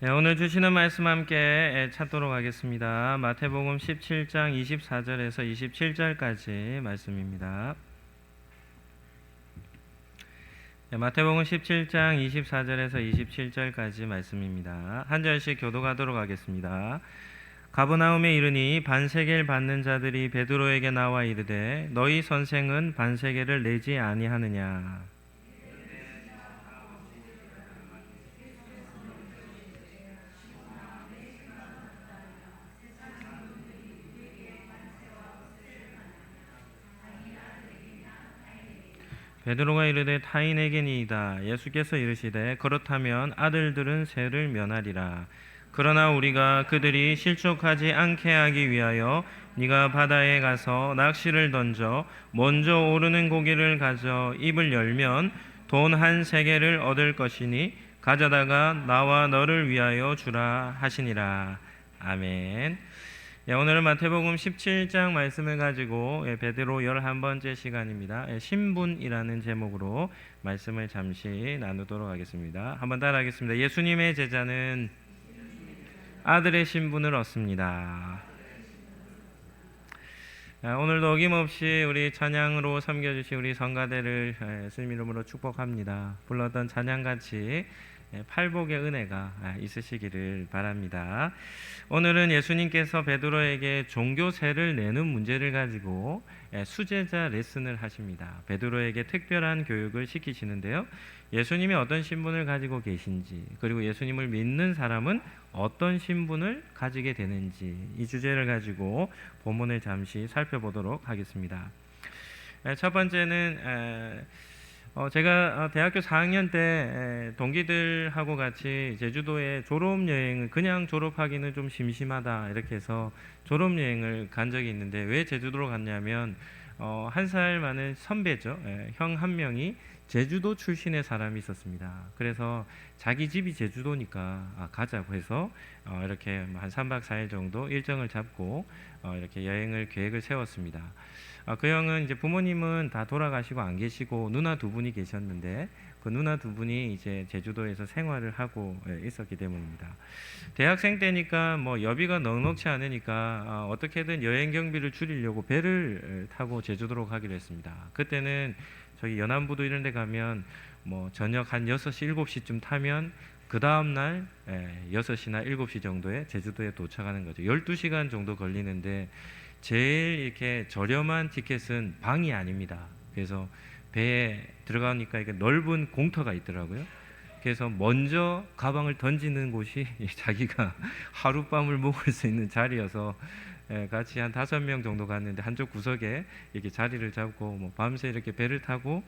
오늘 주시는 말씀 함께 찾도록 하겠습니다. 마태복음 17장 24절에서 27절까지 말씀입니다. 마태복음 17장 24절에서 27절까지 말씀입니다. 한 절씩 교독하도록 하겠습니다. 가버나움에 이르니 반세겔 받는 자들이 베드로에게 나와 이르되 너희 선생은 반세겔을 내지 아니하느냐. 베드로가 이르되 타인에게니이다. 예수께서 이르시되 그렇다면 아들들은 세를 면하리라. 그러나 우리가 그들이 실족하지 않게 하기 위하여 네가 바다에 가서 낚시를 던져 먼저 오르는 고기를 가져 입을 열면 돈 한 세겔을 얻을 것이니 가져다가 나와 너를 위하여 주라 하시니라. 아멘. 오늘은 마태복음 17장 말씀을 가지고 베드로 11번째 시간입니다. 신분이라는 제목으로 말씀을 잠시 나누도록 하겠습니다. 한번 따라하겠습니다. 예수님의 제자는 아들의 신분을 얻습니다. 오늘도 어김없이 우리 찬양으로 섬겨주신 우리 성가대를 예수님 이름으로 축복합니다. 불렀던 찬양같이 팔복의 은혜가 있으시기를 바랍니다. 오늘은 예수님께서 베드로에게 종교세를 내는 문제를 가지고 수제자 레슨을 하십니다. 베드로에게 특별한 교육을 시키시는데요. 예수님이 어떤 신분을 가지고 계신지, 그리고 예수님을 믿는 사람은 어떤 신분을 가지게 되는지, 이 주제를 가지고 본문을 잠시 살펴보도록 하겠습니다. 첫 번째는 제가 대학교 4학년 때 동기들하고 같이 제주도에 졸업여행을, 그냥 졸업하기는 좀 심심하다 이렇게 해서 졸업여행을 간 적이 있는데, 왜 제주도로 갔냐면 한 살 많은 선배죠. 형 한 명이 제주도 출신의 사람이 있었습니다. 그래서 자기 집이 제주도니까 가자고 해서 이렇게 한 3박 4일 정도 일정을 잡고 이렇게 여행을 계획을 세웠습니다. 그 형은 이제 부모님은 다 돌아가시고 안 계시고 누나 두 분이 계셨는데, 그 누나 두 분이 이제 제주도에서 생활을 하고 있었기 때문입니다. 대학생 때니까 뭐 여비가 넉넉치 않으니까 어떻게든 여행 경비를 줄이려고 배를 타고 제주도로 가기로 했습니다. 그때는 저기 연안부도 이런 데 가면 뭐 저녁 한 6시, 7시쯤 타면 그 다음날 6시나 7시 정도에 제주도에 도착하는 거죠. 12시간 정도 걸리는데 제일 이렇게 저렴한 티켓은 방이 아닙니다. 그래서 배에 들어가니까 이게 넓은 공터가 있더라고요. 그래서 먼저 가방을 던지는 곳이 자기가 하룻밤을 묵을 수 있는 자리여서 같이 한 5명 정도 갔는데 한쪽 구석에 이렇게 자리를 잡고 뭐 밤새 이렇게 배를 타고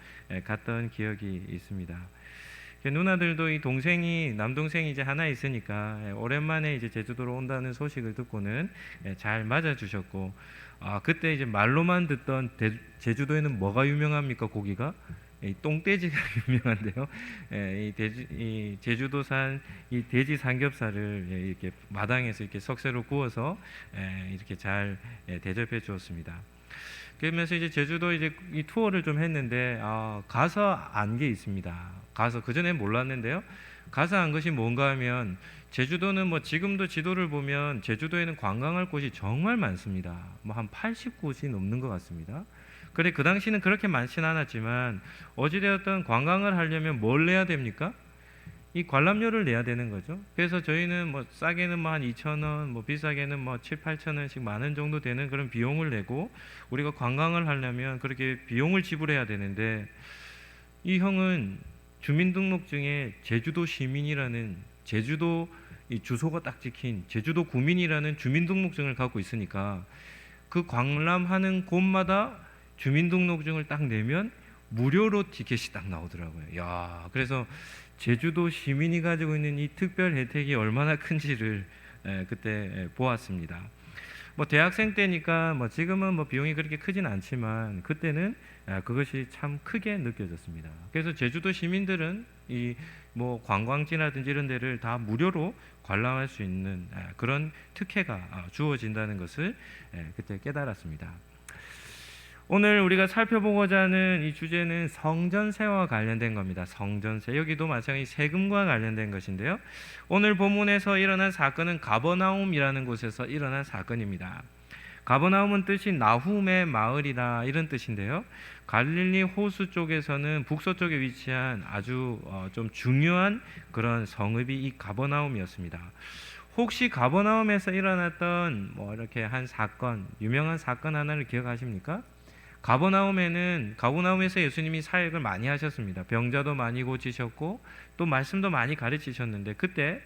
갔던 기억이 있습니다. 누나들도 이 동생이, 남동생이 이제 하나 있으니까 오랜만에 이제 제주도로 온다는 소식을 듣고는 잘 맞아주셨고, 그때 이제 말로만 듣던 제주도에는 뭐가 유명합니까? 고기가? 이 똥돼지가 유명한데요. 이 제주도산 이 돼지 삼겹살을 이렇게 마당에서 이렇게 석쇠로 구워서 이렇게 잘 대접해 주었습니다. 그러면서 이제 제주도 이제 이 투어를 좀 했는데 가서 안 게 있습니다. 가서 그 전에 몰랐는데요. 가서 안 것이 뭔가 하면 제주도는 뭐 지금도 지도를 보면 제주도에는 관광할 곳이 정말 많습니다. 뭐 한 80곳이 넘는 것 같습니다. 그래 그 당시는 그렇게 많지는 않았지만 어찌되었든 관광을 하려면 뭘 내야 됩니까? 이 관람료를 내야 되는 거죠. 그래서 저희는 뭐 싸게는 뭐 한 2,000원, 뭐 비싸게는 뭐 7, 8,000원씩 10,000원 정도 되는 그런 비용을 내고 우리가 관광을 하려면 그렇게 비용을 지불해야 되는데, 이 형은 주민등록증에 제주도 시민이라는, 제주도 이 주소가 딱 찍힌 제주도 구민이라는 주민등록증을 갖고 있으니까 그 관람하는 곳마다 주민등록증을 딱 내면 무료로 티켓이 딱 나오더라고요. 야, 그래서 제주도 시민이 가지고 있는 이 특별 혜택이 얼마나 큰지를 그때 보았습니다. 뭐 대학생 때니까 뭐 지금은 뭐 비용이 그렇게 크진 않지만 그때는 그것이 참 크게 느껴졌습니다. 그래서 제주도 시민들은 이 뭐 관광지라든지 이런 데를 다 무료로 관람할 수 있는 그런 특혜가 주어진다는 것을 그때 깨달았습니다. 오늘 우리가 살펴보고자 하는 이 주제는 성전세와 관련된 겁니다. 성전세. 여기도 마찬가지 세금과 관련된 것인데요. 오늘 본문에서 일어난 사건은 가버나움이라는 곳에서 일어난 사건입니다. 가버나움은 뜻이 나훔의 마을이다 이런 뜻인데요. 갈릴리 호수 쪽에서는 북서쪽에 위치한 아주 좀 중요한 그런 성읍이 이 가버나움이었습니다. 혹시 가버나움에서 일어났던 이렇게 한 사건, 유명한 사건 하나를 기억하십니까? 가버나움에서 예수님이 사역을 많이 하셨습니다. 병자도 많이 고치셨고 또 말씀도 많이 가르치셨는데, 그때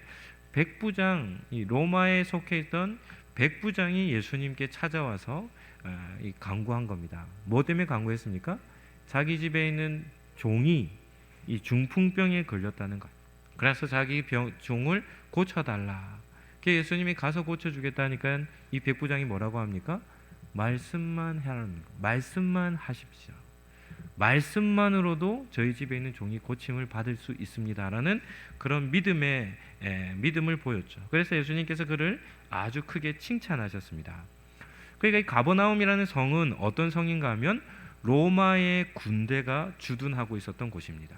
백부장, 이 로마에 속해 있던 백부장이 예수님께 찾아와서 강구한 겁니다. 뭐 때문에 강구했습니까? 자기 집에 있는 종이 이 중풍병에 걸렸다는 것. 그래서 자기 종을 고쳐달라. 예수님이 가서 고쳐주겠다니까 이 백부장이 뭐라고 합니까? 말씀만 하라는 거. 말씀만 하십시오. 말씀만으로도 저희 집에 있는 종이 고침을 받을 수 있습니다라는 그런 믿음을 보였죠. 그래서 예수님께서 그를 아주 크게 칭찬하셨습니다. 그러니까 이 가버나움이라는 성은 어떤 성인가 하면 로마의 군대가 주둔하고 있었던 곳입니다.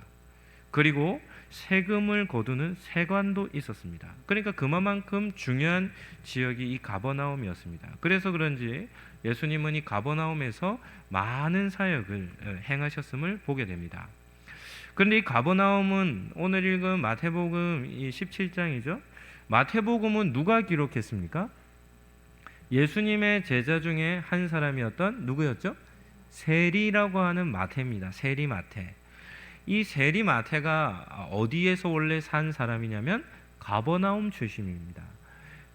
그리고 세금을 거두는 세관도 있었습니다. 그러니까 그만큼 중요한 지역이 이 가버나움이었습니다. 그래서 그런지 예수님은 이 가버나움에서 많은 사역을 행하셨음을 보게 됩니다. 그런데 이 가버나움은 오늘 읽은 마태복음 이 17장이죠. 마태복음은 누가 기록했습니까? 예수님의 제자 중에 한 사람이었던 누구였죠? 세리라고 하는 마태입니다. 세리 마태. 이 세리 마태가 어디에서 원래 산 사람이냐면 가버나움 출신입니다.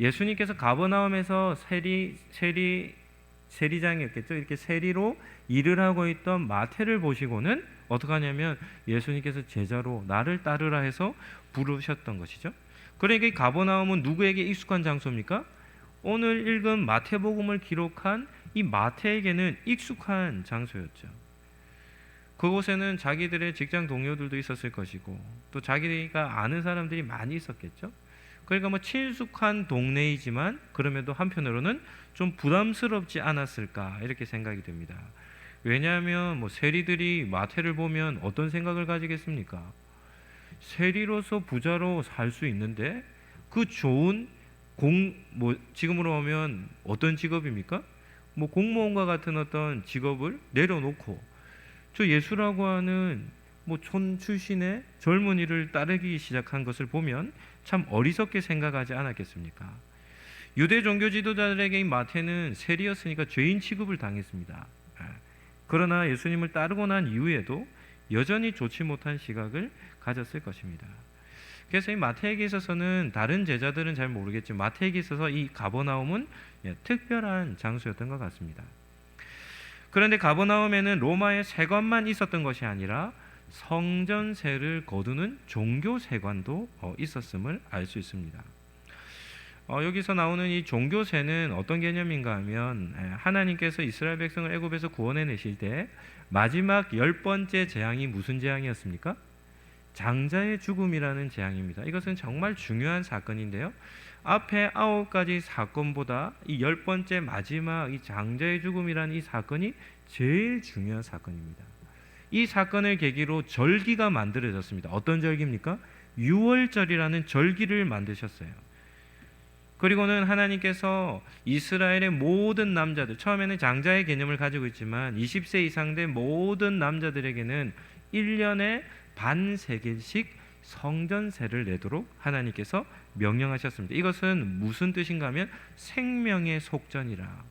예수님께서 가버나움에서 세리장이었겠죠. 이렇게 세리로 일을 하고 있던 마태를 보시고는 어떻게 하냐면 예수님께서 제자로 나를 따르라 해서 부르셨던 것이죠. 그러니까 이 가버나움은 누구에게 익숙한 장소입니까? 오늘 읽은 마태복음을 기록한 이 마태에게는 익숙한 장소였죠. 그곳에는 자기들의 직장 동료들도 있었을 것이고 또 자기가 아는 사람들이 많이 있었겠죠. 그러니까 친숙한 동네이지만 그럼에도 한편으로는 좀 부담스럽지 않았을까 이렇게 생각이 됩니다. 왜냐하면 세리들이 마태를 보면 어떤 생각을 가지겠습니까? 세리로서 부자로 살 수 있는데 그 좋은 지금으로 보면 어떤 직업입니까? 공무원과 같은 어떤 직업을 내려놓고 저 예수라고 하는 촌 출신의 젊은이를 따르기 시작한 것을 보면 참 어리석게 생각하지 않았겠습니까? 유대 종교 지도자들에게 이 마태는 세리였으니까 죄인 취급을 당했습니다. 그러나 예수님을 따르고 난 이후에도 여전히 좋지 못한 시각을 가졌을 것입니다. 그래서 이 마태에게 있어서는 다른 제자들은 잘 모르겠지만 마태에게 있어서 이 가버나움은 특별한 장소였던 것 같습니다. 그런데 가버나움에는 로마의 세관만 있었던 것이 아니라 성전세를 거두는 종교세관도 있었음을 알 수 있습니다. 여기서 나오는 이 종교세는 어떤 개념인가 하면 하나님께서 이스라엘 백성을 애굽에서 구원해내실 때 마지막 10번째 재앙이 무슨 재앙이었습니까? 장자의 죽음이라는 재앙입니다. 이것은 정말 중요한 사건인데요. 앞에 9가지 사건보다 이 10번째 마지막 이 장자의 죽음이라는 이 사건이 제일 중요한 사건입니다. 이 사건을 계기로 절기가 만들어졌습니다. 어떤 절기입니까? 유월절이라는 절기를 만드셨어요. 그리고는 하나님께서 이스라엘의 모든 남자들, 처음에는 장자의 개념을 가지고 있지만 20세 이상 된 모든 남자들에게는 1년에 반세겔씩 성전세를 내도록 하나님께서 명령하셨습니다. 이것은 무슨 뜻인가 하면 생명의 속전이라.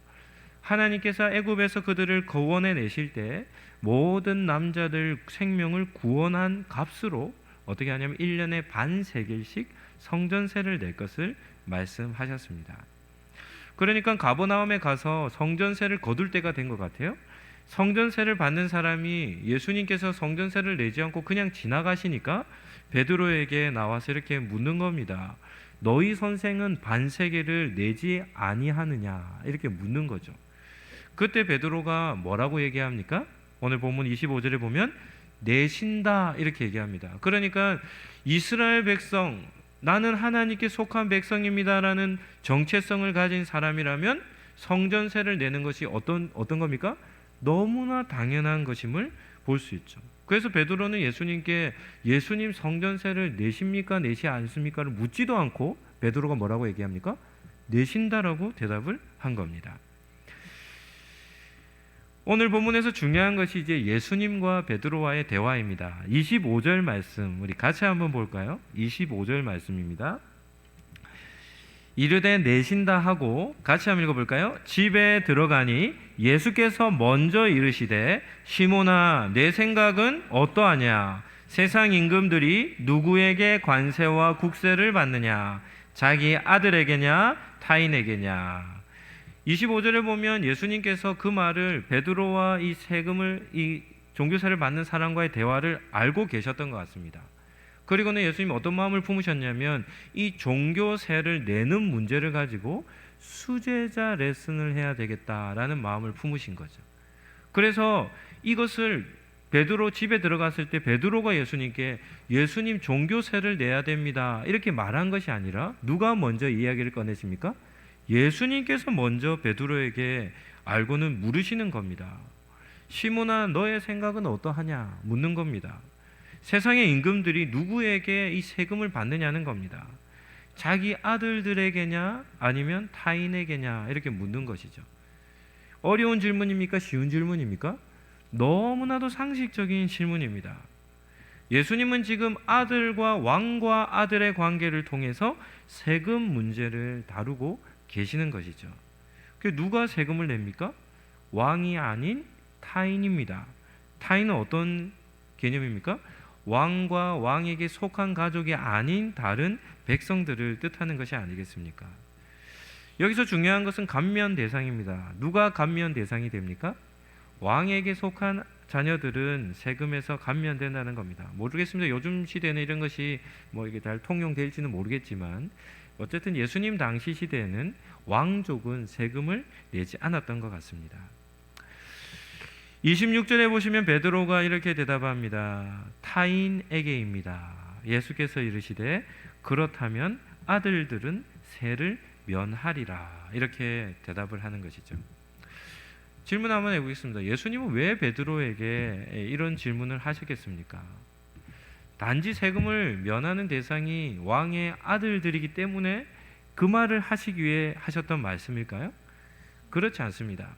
하나님께서 애굽에서 그들을 구원해 내실 때 모든 남자들 생명을 구원한 값으로 어떻게 하냐면 1년에 반세겔씩 성전세를 낼 것을 말씀하셨습니다. 그러니까 가버나움에 가서 성전세를 거둘 때가 된 것 같아요. 성전세를 받는 사람이 예수님께서 성전세를 내지 않고 그냥 지나가시니까 베드로에게 나와서 이렇게 묻는 겁니다. 너희 선생은 반세겔을 내지 아니하느냐 이렇게 묻는 거죠. 그때 베드로가 뭐라고 얘기합니까? 오늘 본문 25절에 보면 내신다 이렇게 얘기합니다. 그러니까 이스라엘 백성, 나는 하나님께 속한 백성입니다라는 정체성을 가진 사람이라면 성전세를 내는 것이 어떤 겁니까? 너무나 당연한 것임을 볼 수 있죠. 그래서 베드로는 예수님께 예수님 성전세를 내십니까 내시 않습니까를 묻지도 않고 베드로가 뭐라고 얘기합니까? 내신다라고 대답을 한 겁니다. 오늘 본문에서 중요한 것이 이제 예수님과 베드로와의 대화입니다. 25절 말씀 우리 같이 한번 볼까요? 25절 말씀입니다. 이르되 내신다 하고 같이 한번 읽어볼까요? 집에 들어가니 예수께서 먼저 이르시되 시몬아 내 생각은 어떠하냐? 세상 임금들이 누구에게 관세와 국세를 받느냐? 자기 아들에게냐 타인에게냐? 25절에 보면 예수님께서 그 말을 베드로와 이 세금을 이 종교세를 받는 사람과의 대화를 알고 계셨던 것 같습니다. 그리고는 예수님이 어떤 마음을 품으셨냐면 이 종교세를 내는 문제를 가지고 수제자 레슨을 해야 되겠다라는 마음을 품으신 거죠. 그래서 이것을 베드로 집에 들어갔을 때 베드로가 예수님께 예수님 종교세를 내야 됩니다 이렇게 말한 것이 아니라 누가 먼저 이야기를 꺼내십니까? 예수님께서 먼저 베드로에게 알고는 물으시는 겁니다. 시몬아 너의 생각은 어떠하냐 묻는 겁니다. 세상의 임금들이 누구에게 이 세금을 받느냐는 겁니다. 자기 아들들에게냐 아니면 타인에게냐 이렇게 묻는 것이죠. 어려운 질문입니까? 쉬운 질문입니까? 너무나도 상식적인 질문입니다. 예수님은 지금 아들과 왕과 아들의 관계를 통해서 세금 문제를 다루고 계시는 것이죠. 누가 세금을 냅니까? 왕이 아닌 타인입니다. 타인은 어떤 개념입니까? 왕과 왕에게 속한 가족이 아닌 다른 백성들을 뜻하는 것이 아니겠습니까? 여기서 중요한 것은 감면 대상입니다. 누가 감면 대상이 됩니까? 왕에게 속한 자녀들은 세금에서 감면된다는 겁니다. 모르겠습니다. 요즘 시대는 이런 것이 뭐 이게 잘 통용될지는 모르겠지만 어쨌든 예수님 당시 시대에는 왕족은 세금을 내지 않았던 것 같습니다. 26절에 보시면 베드로가 이렇게 대답합니다. 타인에게입니다. 예수께서 이르시되 그렇다면 아들들은 세를 면하리라 이렇게 대답을 하는 것이죠. 질문 한번 해보겠습니다. 예수님은 왜 베드로에게 이런 질문을 하셨겠습니까? 단지 세금을 면하는 대상이 왕의 아들들이기 때문에 그 말을 하시기 위해 하셨던 말씀일까요? 그렇지 않습니다.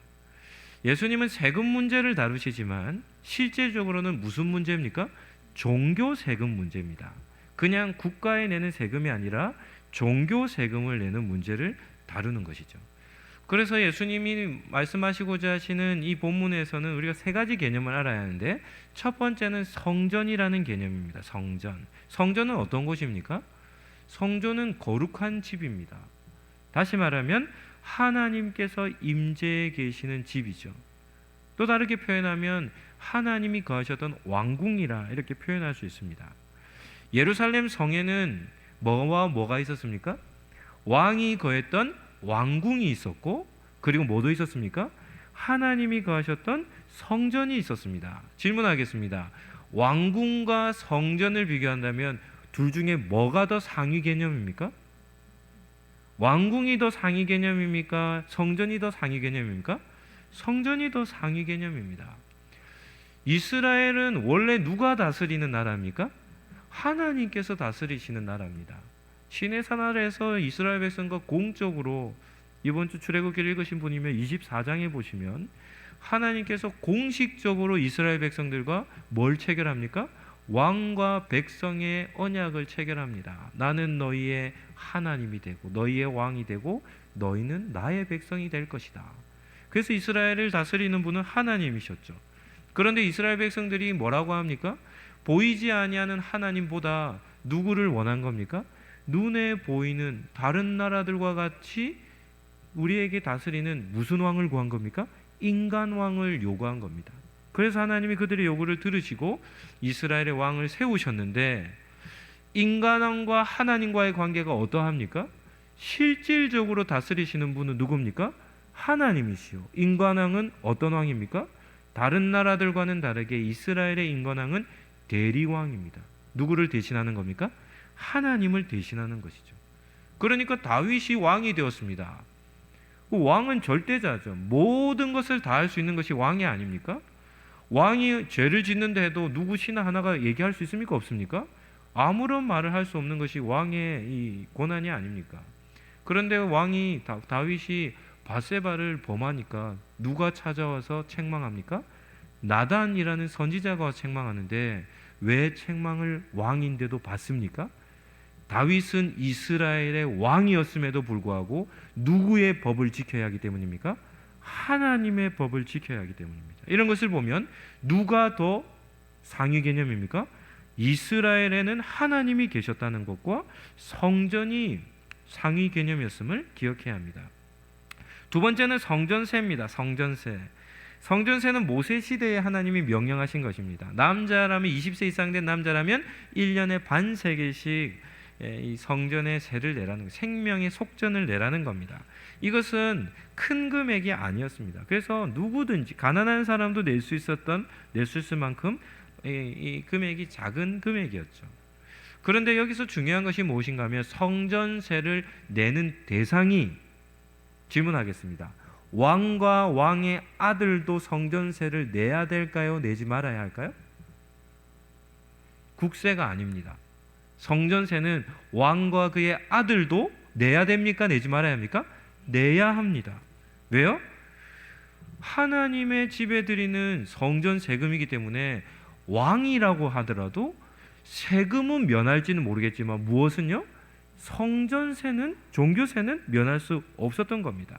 예수님은 세금 문제를 다루시지만 실제적으로는 무슨 문제입니까? 종교 세금 문제입니다. 그냥 국가에 내는 세금이 아니라 종교 세금을 내는 문제를 다루는 것이죠. 그래서 예수님이 말씀하시고자 하시는 이 본문에서는 우리가 세 가지 개념을 알아야 하는데 첫 번째는 성전이라는 개념입니다. 성전. 성전은 어떤 곳입니까? 성전은 거룩한 집입니다. 다시 말하면 하나님께서 임재해 계시는 집이죠. 또 다르게 표현하면 하나님이 거하셨던 왕궁이라 이렇게 표현할 수 있습니다. 예루살렘 성에는 뭐와 뭐가 있었습니까? 왕이 거했던 왕궁이 있었고 그리고 뭐도 있었습니까? 하나님이 거하셨던 성전이 있었습니다. 질문하겠습니다. 왕궁과 성전을 비교한다면 둘 중에 뭐가 더 상위 개념입니까? 왕궁이 더 상위 개념입니까? 성전이 더 상위 개념입니까? 성전이 더 상위 개념입니다. 이스라엘은 원래 누가 다스리는 나라입니까? 하나님께서 다스리시는 나라입니다. 시내산 아래에서 이스라엘 백성과 공적으로 이번 주 출애굽기를 읽으신 분이면 24장에 보시면 하나님께서 공식적으로 이스라엘 백성들과 뭘 체결합니까? 왕과 백성의 언약을 체결합니다. 나는 너희의 하나님이 되고 너희의 왕이 되고 너희는 나의 백성이 될 것이다. 그래서 이스라엘을 다스리는 분은 하나님이셨죠. 그런데 이스라엘 백성들이 뭐라고 합니까? 보이지 아니하는 하나님보다 누구를 원한 겁니까? 눈에 보이는 다른 나라들과 같이 우리에게 다스리는 무슨 왕을 구한 겁니까? 인간 왕을 요구한 겁니다. 그래서 하나님이 그들의 요구를 들으시고 이스라엘의 왕을 세우셨는데 인간 왕과 하나님과의 관계가 어떠합니까? 실질적으로 다스리시는 분은 누굽니까? 하나님이시요. 인간 왕은 어떤 왕입니까? 다른 나라들과는 다르게 이스라엘의 인간 왕은 대리왕입니다. 누구를 대신하는 겁니까? 하나님을 대신하는 것이죠. 그러니까 다윗이 왕이 되었습니다. 그 왕은 절대자죠. 모든 것을 다 할 수 있는 것이 왕이 아닙니까? 왕이 죄를 짓는다 해도 누구 신하 하나가 얘기할 수 있습니까? 없습니까? 아무런 말을 할 수 없는 것이 왕의 이 고난이 아닙니까? 그런데 왕이 다윗이 밧세바를 범하니까 누가 찾아와서 책망합니까? 나단이라는 선지자가 책망하는데 왜 책망을 왕인데도 받습니까? 다윗은 이스라엘의 왕이었음에도 불구하고 누구의 법을 지켜야 하기 때문입니까? 하나님의 법을 지켜야 하기 때문입니다. 이런 것을 보면 누가 더 상위 개념입니까? 이스라엘에는 하나님이 계셨다는 것과 성전이 상위 개념이었음을 기억해야 합니다. 두 번째는 성전세입니다. 성전세는 모세 시대에 하나님이 명령하신 것입니다. 남자라면 20세 이상 된 남자라면 1년에 반세겔씩 이 성전의 세를 내라는 것, 생명의 속전을 내라는 겁니다. 이것은 큰 금액이 아니었습니다. 그래서 누구든지 가난한 사람도 낼 수 있을 만큼 이 금액이 작은 금액이었죠. 그런데 여기서 중요한 것이 무엇인가 하면 성전세를 내는 대상이, 질문하겠습니다. 왕과 왕의 아들도 성전세를 내야 될까요? 내지 말아야 할까요? 국세가 아닙니다. 성전세는 왕과 그의 아들도 내야 됩니까? 내지 말아야 합니까? 내야 합니다. 왜요? 하나님의 집에 드리는 성전 세금이기 때문에 왕이라고 하더라도 세금은 면할지는 모르겠지만 무엇은요? 성전세는, 종교세는 면할 수 없었던 겁니다.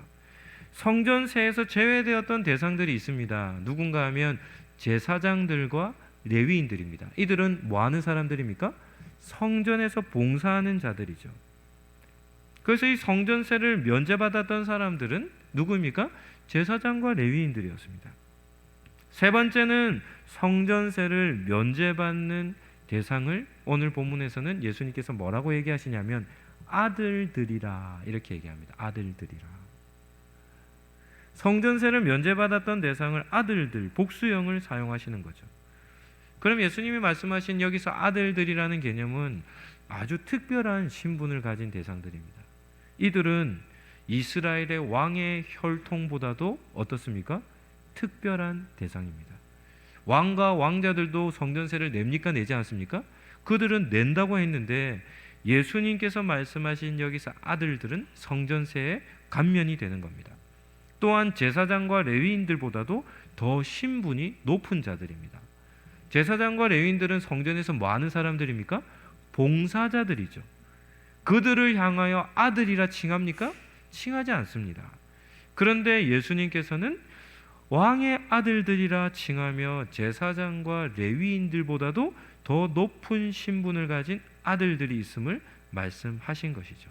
성전세에서 제외되었던 대상들이 있습니다. 누군가 하면 제사장들과 레위인들입니다. 이들은 뭐 하는 사람들입니까? 성전에서 봉사하는 자들이죠. 그래서 이 성전세를 면제받았던 사람들은 누구입니까? 제사장과 레위인들이었습니다. 세 번째는 성전세를 면제받는 대상을 오늘 본문에서는 예수님께서 뭐라고 얘기하시냐면 아들들이라 이렇게 얘기합니다. 아들들이라. 성전세를 면제받았던 대상을 아들들, 복수형을 사용하시는 거죠. 그럼 예수님이 말씀하신 여기서 아들들이라는 개념은 아주 특별한 신분을 가진 대상들입니다. 이들은 이스라엘의 왕의 혈통보다도 어떻습니까? 특별한 대상입니다. 왕과 왕자들도 성전세를 냅니까? 내지 않습니까? 그들은 낸다고 했는데 예수님께서 말씀하신 여기서 아들들은 성전세의 감면이 되는 겁니다. 또한 제사장과 레위인들보다도 더 신분이 높은 자들입니다. 제사장과 레위인들은 성전에서 뭐 하는 사람들입니까? 봉사자들이죠. 그들을 향하여 아들이라 칭합니까? 칭하지 않습니다. 그런데 예수님께서는 왕의 아들들이라 칭하며 제사장과 레위인들보다도 더 높은 신분을 가진 아들들이 있음을 말씀하신 것이죠.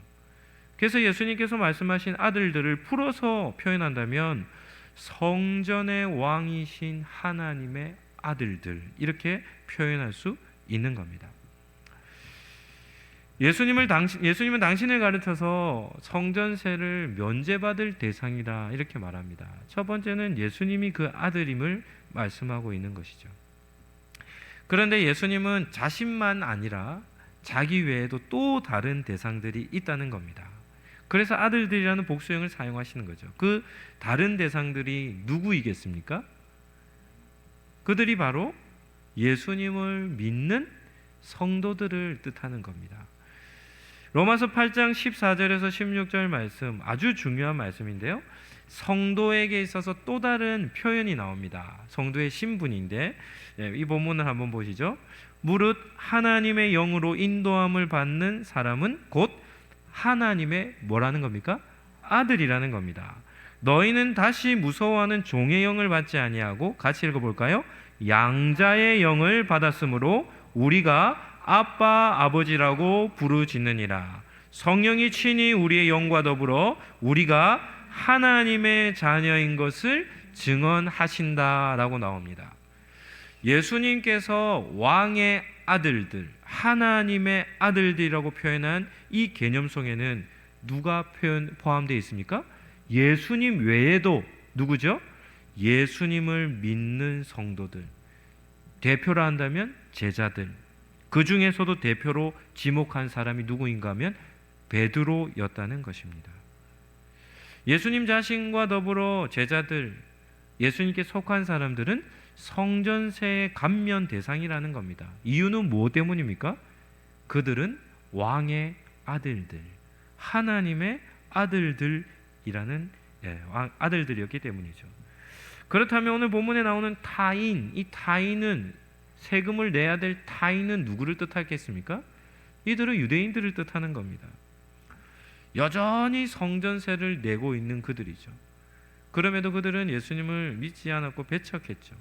그래서 예수님께서 말씀하신 아들들을 풀어서 표현한다면 성전의 왕이신 하나님의 아들들, 이렇게 표현할 수 있는 겁니다. 예수님은 당신을 가르쳐서 성전세를 면제받을 대상이다 이렇게 말합니다. 첫 번째는 예수님이 그 아들임을 말씀하고 있는 것이죠. 그런데 예수님은 자신만 아니라 자기 외에도 또 다른 대상들이 있다는 겁니다. 그래서 아들들이라는 복수형을 사용하시는 거죠. 그 다른 대상들이 누구이겠습니까? 그들이 바로 예수님을 믿는 성도들을 뜻하는 겁니다. 로마서 8장 14절에서 16절 말씀, 아주 중요한 말씀인데요. 성도에게 있어서 또 다른 표현이 나옵니다. 성도의 신분인데 이 본문을 한번 보시죠. 무릇 하나님의 영으로 인도함을 받는 사람은 곧 하나님의 뭐라는 겁니까? 아들이라는 겁니다. 너희는 다시 무서워하는 종의 영을 받지 아니하고, 같이 읽어볼까요? 양자의 영을 받았으므로 우리가 아빠 아버지라고 부르짖느니라. 성령이 친히 우리의 영과 더불어 우리가 하나님의 자녀인 것을 증언하신다라고 나옵니다. 예수님께서 왕의 아들들, 하나님의 아들들이라고 표현한 이 개념 속에는 누가 포함되어 있습니까? 예수님 외에도 누구죠? 예수님을 믿는 성도들, 대표로 한다면 제자들, 그 중에서도 대표로 지목한 사람이 누구인가 하면 베드로였다는 것입니다. 예수님 자신과 더불어 제자들, 예수님께 속한 사람들은 성전세의 감면 대상이라는 겁니다. 이유는 무엇 때문입니까? 그들은 왕의 아들들, 하나님의 아들들이라는 아들들이었기 때문이죠. 그렇다면 오늘 본문에 나오는 타인, 이 타인은, 세금을 내야 될 타인은 누구를 뜻하겠습니까? 이들은 유대인들을 뜻하는 겁니다. 여전히 성전세를 내고 있는 그들이죠. 그럼에도 그들은 예수님을 믿지 않았고 배척했죠.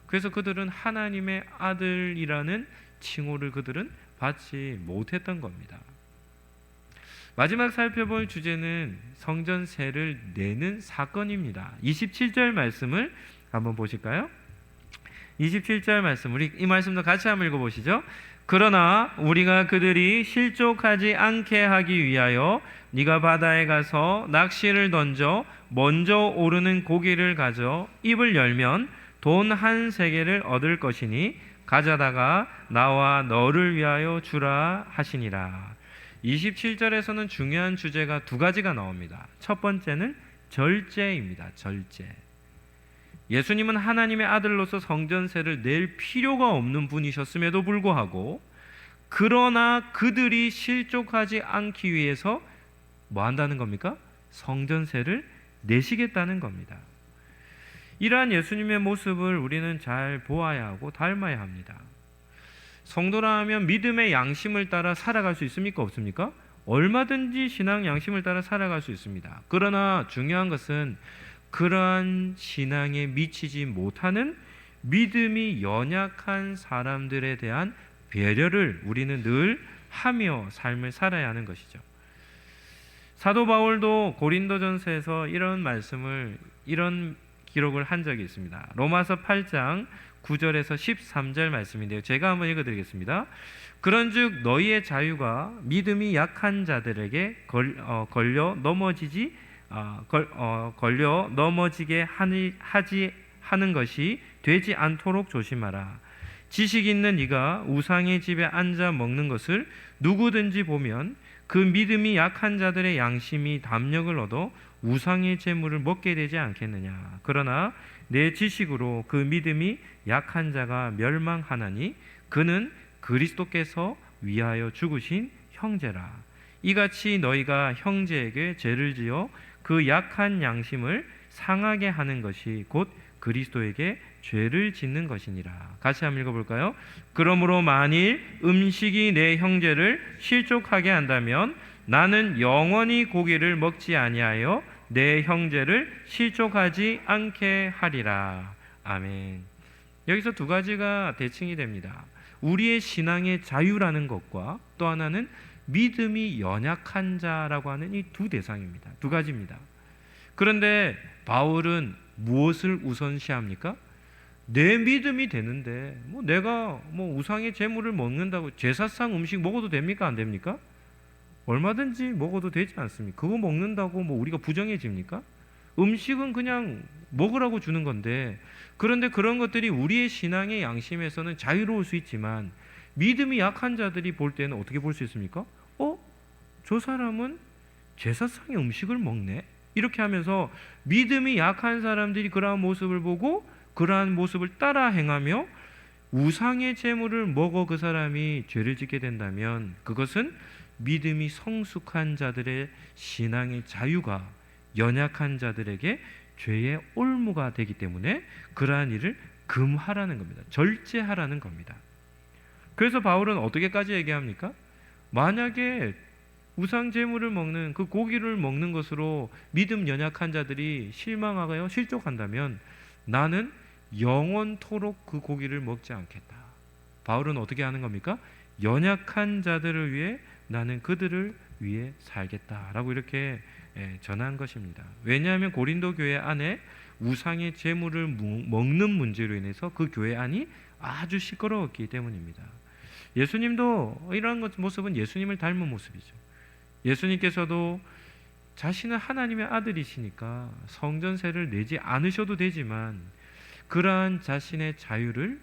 그래서 그들은 하나님의 아들이라는 칭호를 그들은 받지 못했던 겁니다. 마지막 살펴볼 주제는 성전세를 내는 사건입니다. 27절 말씀을 한번 보실까요? 27절 말씀, 우리 이 말씀도 같이 한번 읽어보시죠. 그러나 우리가 그들이 실족하지 않게 하기 위하여 네가 바다에 가서 낚시를 던져 먼저 오르는 고기를 가져 입을 열면 돈 한 세겔을 얻을 것이니 가져다가 나와 너를 위하여 주라 하시니라. 27절에서는 중요한 주제가 두 가지가 나옵니다. 첫 번째는 절제입니다. 절제. 예수님은 하나님의 아들로서 성전세를 낼 필요가 없는 분이셨음에도 불구하고, 그러나 그들이 실족하지 않기 위해서 뭐 한다는 겁니까? 성전세를 내시겠다는 겁니다. 이러한 예수님의 모습을 우리는 잘 보아야 하고 닮아야 합니다. 성도라 하면 믿음의 양심을 따라 살아갈 수 있습니까? 없습니까? 얼마든지 신앙 양심을 따라 살아갈 수 있습니다. 그러나 중요한 것은 그러한 신앙에 미치지 못하는 믿음이 연약한 사람들에 대한 배려를 우리는 늘 하며 삶을 살아야 하는 것이죠. 사도 바울도 고린도전서에서 이런 기록을 한 적이 있습니다. 로마서 8장 9절에서 13절 말씀인데요. 제가 한번 읽어드리겠습니다. 그런즉 너희의 자유가 믿음이 약한 자들에게 걸려 넘어지게 하는 것이 되지 않도록 조심하라. 지식 있는 이가 우상의 집에 앉아 먹는 것을 누구든지 보면 그 믿음이 약한 자들의 양심이 담력을 얻어 우상의 재물을 먹게 되지 않겠느냐. 그러나 내 지식으로 그 믿음이 약한 자가 멸망하나니 그는 그리스도께서 위하여 죽으신 형제라. 이같이 너희가 형제에게 죄를 지어 그 약한 양심을 상하게 하는 것이 곧 그리스도에게 죄를 짓는 것이니라. 같이 한번 읽어볼까요? 그러므로 만일 음식이 내 형제를 실족하게 한다면 나는 영원히 고기를 먹지 아니하여 내 형제를 실족하지 않게 하리라. 아멘. 여기서 두 가지가 대칭이 됩니다. 우리의 신앙의 자유라는 것과 또 하나는 믿음이 연약한 자라고 하는 이 두 대상입니다. 두 가지입니다. 그런데 바울은 무엇을 우선시합니까? 내 믿음이 되는데 내가 우상의 제물을 먹는다고 제사상 음식 먹어도 됩니까? 안 됩니까? 얼마든지 먹어도 되지 않습니까? 그거 먹는다고 우리가 부정해집니까? 음식은 그냥 먹으라고 주는 건데, 그런데 그런 것들이 우리의 신앙의 양심에서는 자유로울 수 있지만 믿음이 약한 자들이 볼 때는 어떻게 볼 수 있습니까? 저 사람은 제사상의 음식을 먹네? 이렇게 하면서 믿음이 약한 사람들이 그러한 모습을 보고 그러한 모습을 따라 행하며 우상의 제물을 먹어 그 사람이 죄를 짓게 된다면 그것은 믿음이 성숙한 자들의 신앙의 자유가 연약한 자들에게 죄의 올무가 되기 때문에 그러한 일을 금하라는 겁니다. 절제하라는 겁니다. 그래서 바울은 어떻게까지 얘기합니까? 만약에 우상 제물을 먹는 그 고기를 먹는 것으로 믿음 연약한 자들이 실망하여 실족한다면 나는 영원토록 그 고기를 먹지 않겠다. 바울은 어떻게 하는 겁니까? 연약한 자들을 위해 나는 그들을 위해 살겠다라고 이렇게 전한 것입니다. 왜냐하면 고린도 교회 안에 우상의 제물을 먹는 문제로 인해서 그 교회 안이 아주 시끄러웠기 때문입니다. 예수님도 이러한 모습은 예수님을 닮은 모습이죠. 예수님께서도 자신은 하나님의 아들이시니까 성전세를 내지 않으셔도 되지만 그러한 자신의 자유를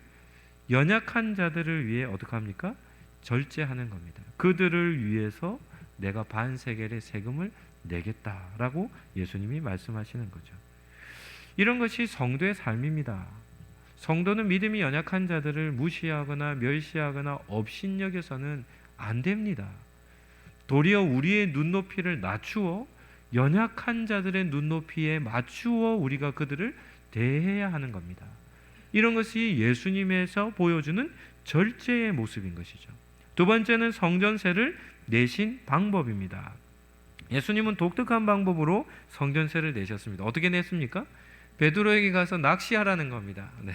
연약한 자들을 위해 어떻게 합니까? 절제하는 겁니다. 그들을 위해서 내가 반세겔의 세금을 내겠다라고 예수님이 말씀하시는 거죠. 이런 것이 성도의 삶입니다. 성도는 믿음이 연약한 자들을 무시하거나 멸시하거나 업신여겨서는 안 됩니다. 도리어 우리의 눈높이를 낮추어 연약한 자들의 눈높이에 맞추어 우리가 그들을 대해야 하는 겁니다. 이런 것이 예수님에서 보여주는 절제의 모습인 것이죠. 두 번째는 성전세를 내신 방법입니다. 예수님은 독특한 방법으로 성전세를 내셨습니다. 어떻게 냈습니까? 베드로에게 가서 낚시하라는 겁니다. 네.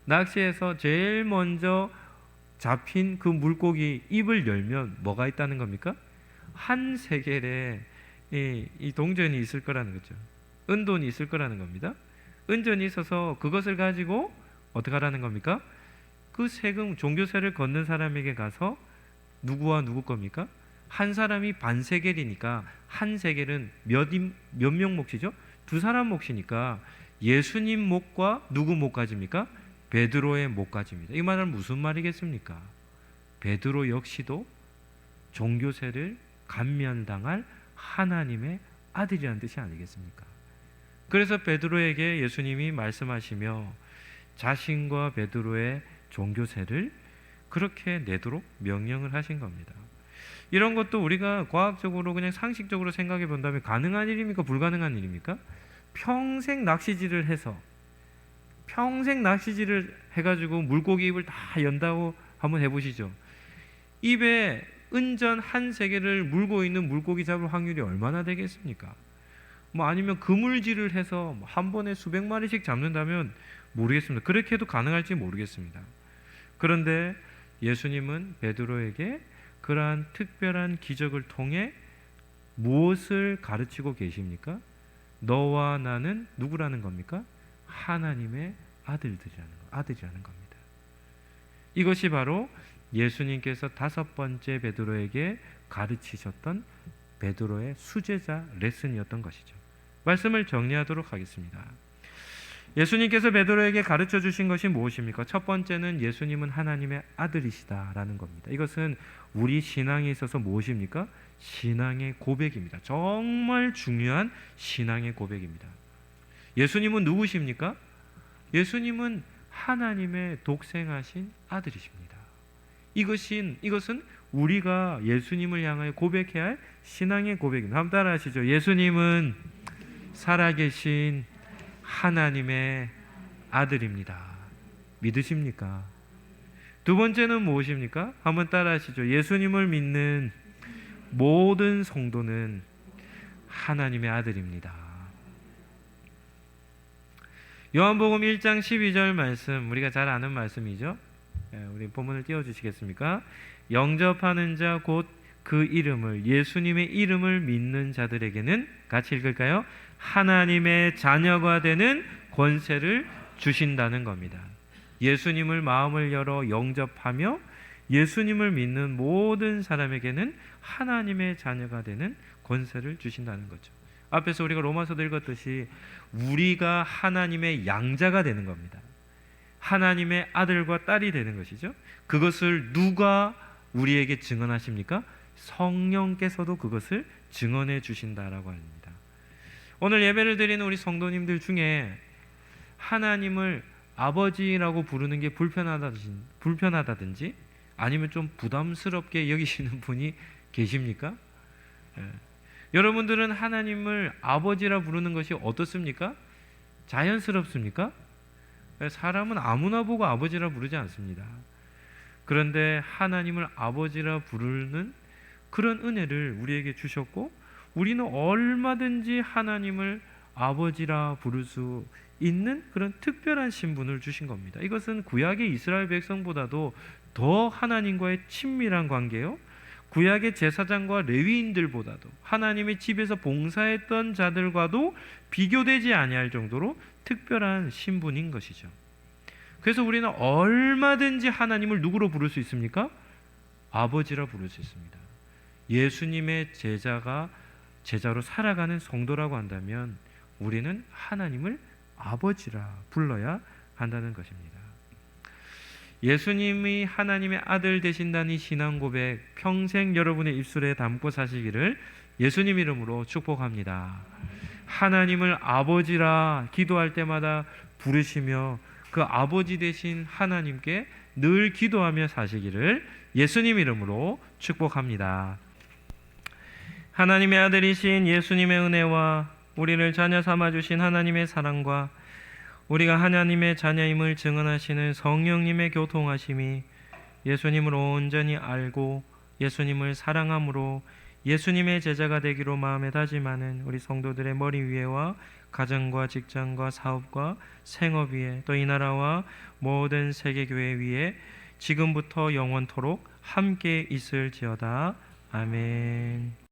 낚시해서 제일 먼저 잡힌 그 물고기 입을 열면 뭐가 있다는 겁니까? 한 세겔에 이 동전이 있을 거라는 거죠. 은돈이 있을 거라는 겁니다. 은전이 있어서 그것을 가지고 어떻게 하라는 겁니까? 그 세금 종교세를 걷는 사람에게 가서 누구와 누구 겁니까? 한 사람이 반 세겔이니까 한 세겔은 몇 명 몫이죠? 두 사람 몫이니까 예수님 몫과 누구 몫까지입니까? 베드로의 몫까지입니다. 이 말은 무슨 말이겠습니까? 베드로 역시도 종교세를 감면당할 하나님의 아들이라는 뜻이 아니겠습니까? 그래서 베드로에게 예수님이 말씀하시며 자신과 베드로의 종교세를 그렇게 내도록 명령을 하신 겁니다. 이런 것도 우리가 과학적으로 그냥 상식적으로 생각해 본다면 가능한 일입니까? 불가능한 일입니까? 평생 낚시질을 해가지고 물고기 입을 다 연다고 한번 해보시죠. 입에 은전 한 세개를 물고 있는 물고기 잡을 확률이 얼마나 되겠습니까? 아니면 그물질을 해서 한 번에 수백 마리씩 잡는다면 모르겠습니다. 그렇게 해도 가능할지 모르겠습니다. 그런데 예수님은 베드로에게 그러한 특별한 기적을 통해 무엇을 가르치고 계십니까? 너와 나는 누구라는 겁니까? 하나님의 아들이라는 겁니다. 이것이 바로 예수님께서 다섯 번째 베드로에게 가르치셨던 베드로의 수제자 레슨이었던 것이죠. 말씀을 정리하도록 하겠습니다. 예수님께서 베드로에게 가르쳐 주신 것이 무엇입니까? 첫 번째는 예수님은 하나님의 아들이시다라는 겁니다. 이것은 우리 신앙에 있어서 무엇입니까? 신앙의 고백입니다. 정말 중요한 신앙의 고백입니다. 예수님은 누구십니까? 예수님은 하나님의 독생하신 아들이십니다. 이것은 우리가 예수님을 향하여 고백해야 할 신앙의 고백입니다. 한번 따라 하시죠. 예수님은 살아계신 하나님의 아들입니다. 믿으십니까? 두 번째는 무엇입니까? 한번 따라 하시죠. 예수님을 믿는 모든 성도는 하나님의 아들입니다. 요한복음 1장 12절 말씀, 우리가 잘 아는 말씀이죠. 우리 본문을 띄워주시겠습니까? 영접하는 자 곧 그 이름을, 예수님의 이름을 믿는 자들에게는, 같이 읽을까요? 하나님의 자녀가 되는 권세를 주신다는 겁니다. 예수님을 마음을 열어 영접하며 예수님을 믿는 모든 사람에게는 하나님의 자녀가 되는 권세를 주신다는 거죠. 앞에서 우리가 로마서도 읽었듯이 우리가 하나님의 양자가 되는 겁니다. 하나님의 아들과 딸이 되는 것이죠. 그것을 누가 우리에게 증언하십니까? 성령께서도 그것을 증언해 주신다라고 합니다. 오늘 예배를 드리는 우리 성도님들 중에 하나님을 아버지라고 부르는 게 불편하다든지 아니면 좀 부담스럽게 여기시는 분이 계십니까? 여러분들은 하나님을 아버지라 부르는 것이 어떻습니까? 자연스럽습니까? 사람은 아무나 보고 아버지라 부르지 않습니다. 그런데 하나님을 아버지라 부르는 그런 은혜를 우리에게 주셨고, 우리는 얼마든지 하나님을 아버지라 부를 수 있는 그런 특별한 신분을 주신 겁니다. 이것은 구약의 이스라엘 백성보다도 더 하나님과의 친밀한 관계요, 구약의 제사장과 레위인들보다도 하나님의 집에서 봉사했던 자들과도 비교되지 아니할 정도로 특별한 신분인 것이죠. 그래서 우리는 얼마든지 하나님을 누구로 부를 수 있습니까? 아버지라 부를 수 있습니다. 예수님의 제자로 살아가는 성도라고 한다면 우리는 하나님을 아버지라 불러야 한다는 것입니다. 예수님이 하나님의 아들 되신다는 이 신앙 고백 평생 여러분의 입술에 담고 사시기를 예수님 이름으로 축복합니다. 하나님을 아버지라 기도할 때마다 부르시며 그 아버지 되신 하나님께 늘 기도하며 사시기를 예수님 이름으로 축복합니다. 하나님의 아들이신 예수님의 은혜와 우리를 자녀 삼아주신 하나님의 사랑과 우리가 하나님의 자녀임을 증언하시는 성령님의 교통하심이 예수님을 온전히 알고 예수님을 사랑함으로 예수님의 제자가 되기로 마음에 다짐하는 우리 성도들의 머리 위에와 가정과 직장과 사업과 생업 위에 또 이 나라와 모든 세계교회 위에 지금부터 영원토록 함께 있을지어다. 아멘.